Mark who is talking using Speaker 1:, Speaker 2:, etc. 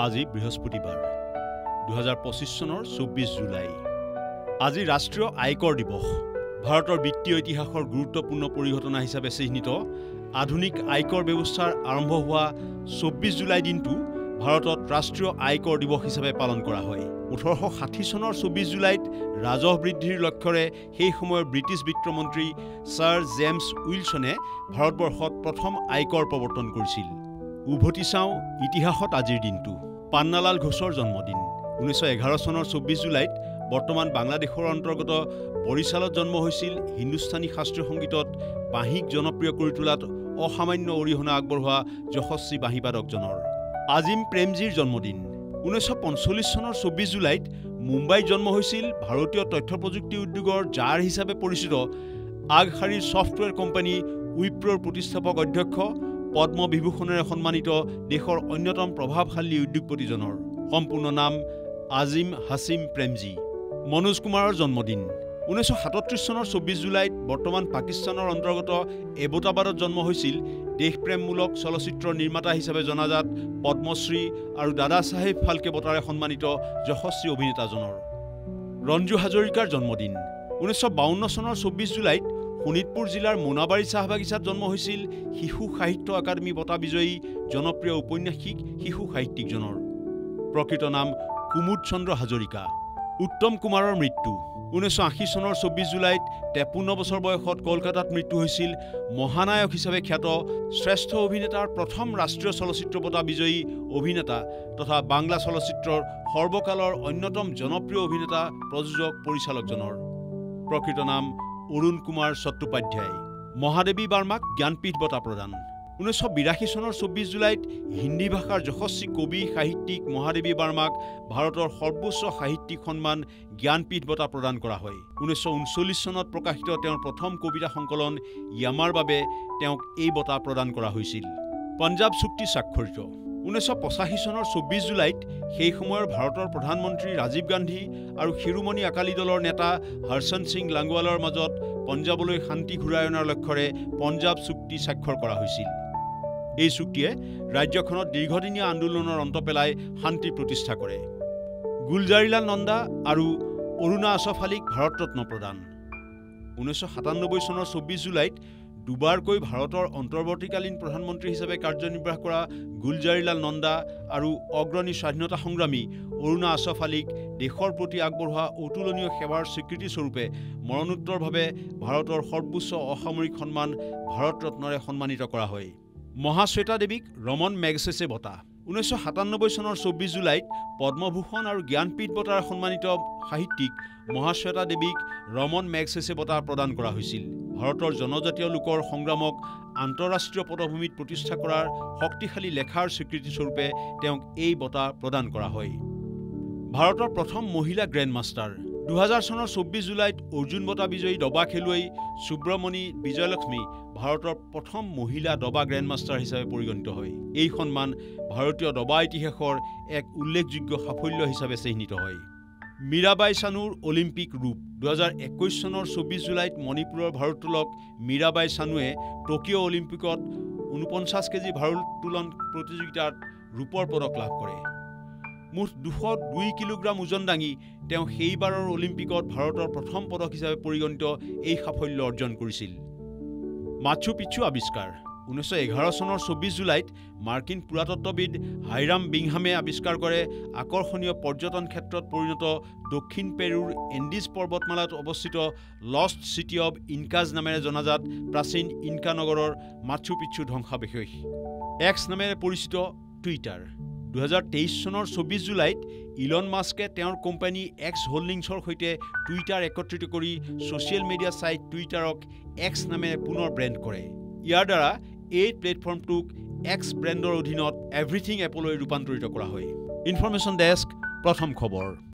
Speaker 1: আজি বৃহস্পতিবাৰ 2025 চনৰ 24 জুলাই। আজি ৰাষ্ট্ৰীয় আয়কৰ দিৱস। ভাৰতৰ বিত্তীয় ইতিহাসৰ গুৰুত্বপূৰ্ণ পৰিঘটনা হিচাপে চিহ্নিত আধুনিক আয়কৰ ব্যৱস্থাৰ আৰম্ভ হোৱা 24 জুলাই দিনটো ভাৰতত ৰাষ্ট্ৰীয় আয়কৰ দিৱস হিচাপে পালন কৰা হয়। 1860 চনৰ 24 জুলাইত ৰাজহ বৃদ্ধিৰ লক্ষ্যৰে সেই সময়ৰ ব্ৰিটিছ বিত্তমন্ত্ৰী ছাৰ জেমছ উইলছনে ভাৰতবৰ্ষত প্ৰথম আয়কৰ প্ৰৱৰ্তন কৰিছিল। উভতি চাওঁ ইতিহাসত আজিৰ দিনটো। পান্নালাল ঘোষৰ জন্মদিন 1911 চনৰ 24 জুলাইত বৰ্তমান বাংলাদেশৰ অন্তৰ্গত বৰিশালত জন্ম হৈছিল হিন্দুস্তানী শাস্ত্ৰীয় সংগীতত বাঁহীক জনপ্ৰিয় কৰি তোলাত অসামান্য অৰিহণা আগবঢ়োৱা যশস্বী বাঁহীবাদকজনৰ। আজিম প্ৰেমজীৰ জন্মদিন 1945 চনৰ 24 জুলাইত মুম্বাইত জন্ম হৈছিল ভাৰতীয় তথ্য প্ৰযুক্তি উদ্যোগৰ জাৰ হিচাপে পৰিচিত আগশাৰীৰ ছফ্টৱেৰ কোম্পানী উইপ্ৰৰ প্ৰতিষ্ঠাপক অধ্যক্ষ পদ্মবিভূষণেৰে সন্মানিত দেশৰ অন্যতম প্ৰভাৱশালী উদ্যোগপতিজনৰ। সম্পূৰ্ণ নাম আজিম হাছিম প্ৰেমজী। মনোজ কুমাৰৰ জন্মদিন 1937 চনৰ 24 জুলাইত বৰ্তমান পাকিস্তানৰ অন্তৰ্গত এবটাবাদত জন্ম হৈছিল দেশপ্ৰেমমূলক চলচ্চিত্ৰৰ নিৰ্মাতা হিচাপে জনাজাত পদ্মশ্ৰী আৰু দাদা চাহেব ফাল্কে বঁটাৰে সন্মানিত যশস্বী অভিনেতাজনৰ। ৰঞ্জু হাজৰিকাৰ জন্মদিন 1952 চনৰ 24 জুলাইত শোণিতপুৰ জিলাৰ মোনাবাৰী চাহ বাগিচাত জন্ম হৈছিল শিশু সাহিত্য একাডেমী বঁটা বিজয়ী জনপ্ৰিয় ঔপন্যাসিক শিশু সাহিত্যিকজনৰ। প্ৰকৃত নাম কুমুদ চন্দ্ৰ হাজৰিকা। উত্তম কুমাৰৰ মৃত্যু 1980 চনৰ 24 জুলাইত 53 বছৰ বয়সত কলকাতাত মৃত্যু হৈছিল মহানায়ক হিচাপে খ্যাত শ্ৰেষ্ঠ অভিনেতাৰ প্ৰথম ৰাষ্ট্ৰীয় চলচ্চিত্ৰ বঁটা বিজয়ী অভিনেতা তথা বাংলা চলচ্চিত্ৰৰ সৰ্বকালৰ অন্যতম জনপ্ৰিয় অভিনেতা প্ৰযোজক পৰিচালকজনৰ। প্ৰকৃত নাম অৰুণ কুমাৰ চট্টোপাধ্যায়। মহাদেৱী বাৰ্মাক জ্ঞানপীঠ বঁটা প্ৰদান 1982 চনৰ 24 জুলাইত হিন্দী ভাষাৰ যশস্বী কবি সাহিত্যিক মহাদেৱী বাৰ্মাক ভাৰতৰ সৰ্বোচ্চ সাহিত্যিক সন্মান জ্ঞানপীঠ বঁটা প্ৰদান কৰা হয়। 1939 চনত প্ৰকাশিত তেওঁৰ প্ৰথম কবিতা সংকলন য়ামাৰ বাবে তেওঁক এই বঁটা প্ৰদান কৰা হৈছিল। পঞ্জাৱ চুক্তি স্বাক্ষৰিত 1985 চনৰ 24 জুলাইত সেই সময়ৰ ভাৰতৰ প্ৰধানমন্ত্ৰী ৰাজীৱ গান্ধী আৰু শিৰোমণি আকালী দলৰ নেতা হৰ্ষণ সিং লাংৱালৰ মাজত পঞ্জাৱলৈ শান্তি ঘূৰাই অনাৰ লক্ষ্যৰে পঞ্জাৱ চুক্তি স্বাক্ষৰ কৰা হৈছিল। এই চুক্তিয়ে ৰাজ্যখনত দীৰ্ঘদিনীয়া আন্দোলনৰ অন্ত পেলাই শান্তি প্ৰতিষ্ঠা কৰে। গুলজাৰিলাল নন্দা আৰু অৰুণা আছফ আলীক ভাৰত ৰত্ন প্ৰদান 1997 চনৰ 24 জুলাইত দুবাৰকৈ ভাৰতৰ অন্তৰ্বৰ্তীকালীন প্ৰধানমন্ত্ৰী হিচাপে কাৰ্যনিৰ্বাহ কৰা গুলজাৰিলাল নন্দা আৰু অগ্ৰণী স্বাধীনতা সংগ্ৰামী অৰুণা আছফ আলীক দেশৰ প্ৰতি আগবঢ়োৱা অতুলনীয় সেৱাৰ স্বীকৃতিস্বৰূপে মৰণোত্তৰভাৱে ভাৰতৰ সৰ্বোচ্চ অসামৰিক সন্মান ভাৰত ৰত্নৰে সন্মানিত কৰা হয়। মহাশ্বেতা দেৱীক ৰমন মেগছেছে বঁটা 1997 চনৰ 24 জুলাইত পদ্মভূষণ আৰু জ্ঞানপীঠ বঁটাৰে সন্মানিত সাহিত্যিক মহাশ্বেতা দেৱীক ৰমন মেগছেছে বঁটা প্ৰদান কৰা হৈছিল। ভাৰতৰ জনজাতীয় লোকৰ সংগ্ৰামক আন্তঃৰাষ্ট্ৰীয় পটভূমিত প্ৰতিষ্ঠা কৰাৰ শক্তিশালী লেখাৰ স্বীকৃতিস্বৰূপে তেওঁক এই বঁটা প্ৰদান কৰা হয়। ভাৰতৰ প্ৰথম মহিলা গ্ৰেণ্ড মাষ্টাৰ 2000 চনৰ 24 জুলাইত অৰ্জুন বঁটা বিজয়ী দবা খেলুৱৈ সুব্ৰমণি বিজয়লক্ষ্মী ভাৰতৰ প্ৰথম মহিলা দবা গ্ৰেণ্ড মাষ্টাৰ হিচাপে পৰিগণিত হয়। এই সন্মান ভাৰতীয় দবা ইতিহাসৰ এক উল্লেখযোগ্য সাফল্য হিচাপে চিহ্নিত হয়। মীৰাবাই চানুৰ অলিম্পিক ৰূপ 2021 চনৰ 24 জুলাইত মণিপুৰৰ ভাৰোত্তোলক মীৰাবাই চানুৱে টকিঅ' অলিম্পিকত 49 কেজি ভাৰোত্তোলন প্ৰতিযোগিতাত ৰূপৰ পদক লাভ কৰে। মুঠ 202 কিলোগ্ৰাম ওজন দাঙি তেওঁ সেইবাৰৰ অলিম্পিকত ভাৰতৰ প্ৰথম পদক হিচাপে পৰিগণিত এই সাফল্য অৰ্জন কৰিছিল। মাচু পিচ্চু আৱিষ্কাৰ 1911 চনৰ 24 জুলাইত মাৰ্কিন পুৰাতত্ত্ববিদ হাইৰাম বিংহামে আৱিষ্কাৰ কৰে আকৰ্ষণীয় পৰ্যটন ক্ষেত্ৰত পৰিণত দক্ষিণ পেৰুৰ এণ্ডিজ পৰ্বতমালাত অৱস্থিত লষ্ট চিটি অৱ ইনকাজ নামেৰে জনাজাত প্ৰাচীন ইনকা নগৰৰ মাচু পিচ্চু ধ্বংসাৱশেষ। এক্স নামেৰে পৰিচিত টুইটাৰ 2023 চনৰ 24 জুলাইত ইলন মাস্কে তেওঁৰ কোম্পানী এক্স হোল্ডিংছৰ সৈতে টুইটাৰ একত্ৰিত কৰি ছ'চিয়েল মিডিয়া ছাইট টুইটাৰক এক্স নামেৰে পুনৰ ব্ৰেণ্ড কৰে। ইয়াৰ দ্বাৰা এই প্লেটফৰ্মটোক এক্স ব্ৰেণ্ডৰ অধীনত এভৰিথিং এপলৈ ৰূপান্তৰিত কৰা হয়। ইনফৰমেশ্যন ডেস্ক প্ৰথম খবৰ।